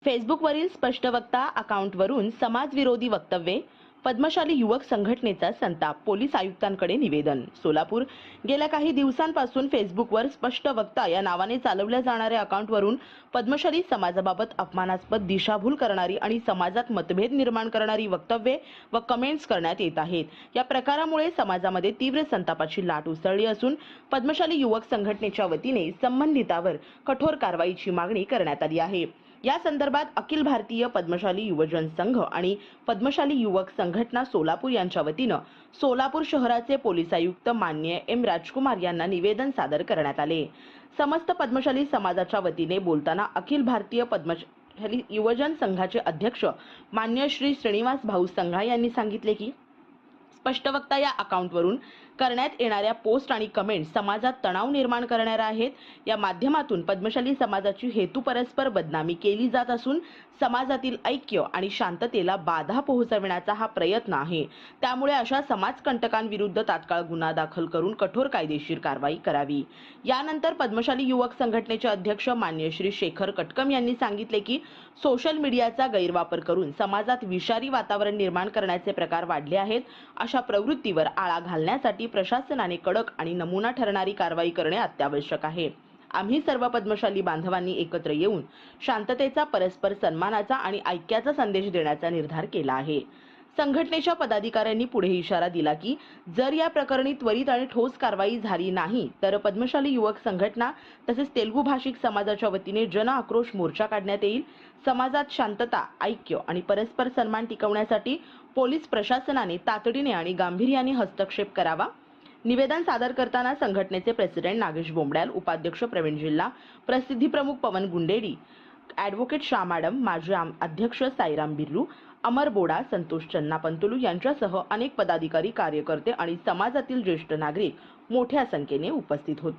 फेसबुकवरील स्पष्टवक्ता अकाउंटवरून समाजविरोधी वक्तव्ये, पद्मशाली युवक संघटनेचा संताप, पोलीस आयुक्तांकडे निवेदन. सोलापूर. गेल्या काही दिवसांपासून फेसबुकवर स्पष्टवक्ता या नावाने चालवल्या जाणाऱ्या अकाउंटवरून पद्मशाली समाजाबाबत अपमानास्पद, दिशाभूल करणारी आणि समाजात मतभेद निर्माण करणारी वक्तव्ये व कमेंट्स करण्यात येत आहेत. या प्रकारामुळे समाजामध्ये तीव्र संतापाची लाट उसळली असून पद्मशाली युवक संघटनेच्या वतीने संबंधितावर कठोर कारवाईची मागणी करण्यात आली आहे. या संदर्भात अखिल भारतीय पद्मशाली युवजन संघ आणि पद्मशाली युवक संघटना सोलापूर यांच्या वतीनं सोलापूर शहराचे पोलीस आयुक्त माननीय एम राजकुमार यांना निवेदन सादर करण्यात आले. समस्त पद्मशाली समाजाच्या वतीने बोलताना अखिल भारतीय पद्मशाली युवजन संघाचे अध्यक्ष माननीय श्री श्रीनिवास भाऊ संघा यांनी सांगितले की स्पष्टवक्ता या अकाउंटवरून करण्यात येणाऱ्या पोस्ट आणि कमेंट समाजात तणाव निर्माण करणाऱ्या आहेत. या माध्यमातून पद्मशाली समाजाची हेतू परस्पर बदनामी केली जात असून समाजातील ऐक्य आणि शांततेला बाधा पोहोचविण्याचा हा प्रयत्न आहे. त्यामुळे अशा समाजकंटकांविरुद्ध तात्काळ गुन्हा दाखल करून कठोर कायदेशीर कारवाई करावी. यानंतर पद्मशाली युवक संघटनेचे अध्यक्ष माननीय श्री शेखर कटकम यांनी सांगितले की सोशल मीडियाचा गैरवापर करून समाजात विषारी वातावरण निर्माण करण्याचे प्रकार वाढले आहेत. अशा प्रवृत्तीवर आळा घालण्यासाठी प्रशासनाने कडक आणि नमुना ठरणारी कारवाई करणे अत्यावश्यक आहे. आम्ही सर्व पद्मशाली बांधवांनी एकत्र येऊन शांततेचा, परस्पर सन्मानाचा आणि ऐक्याचा संदेश देण्याचा निर्धार केला आहे. संघटनेच्या पदाधिकाऱ्यांनी पुढे इशारा दिला की जर या प्रकरणी त्वरित आणि ठोस कारवाई झाली नाही तर पद्मशाली युवक संघटना तसेच तेलुगू भाषिक समाजाच्या वतीने जन आक्रोश मोर्चा काढण्यात येईल. समाजात शांतता, ऐक्य आणि परस्पर सन्मान टिकवण्यासाठी पोलीस प्रशासनाने तातडीने आणि गांभीर्याने हस्तक्षेप करावा. निवेदन सादर करताना संघटनेचे प्रेसिडेंट नागेश बोंबड्याल, उपाध्यक्ष प्रवीण जिल्हा, प्रसिद्धी प्रमुख पवन गुंडेडी, ॲडव्होकेट शाह मॅडम, माजी अध्यक्ष साईराम बिर्रू, अमर बोडा, संतोष चन्ना पंतुलू यांच्यासह अनेक पदाधिकारी, कार्यकर्ते आणि समाजातील ज्येष्ठ नागरिक मोठ्या संख्येने उपस्थित होते.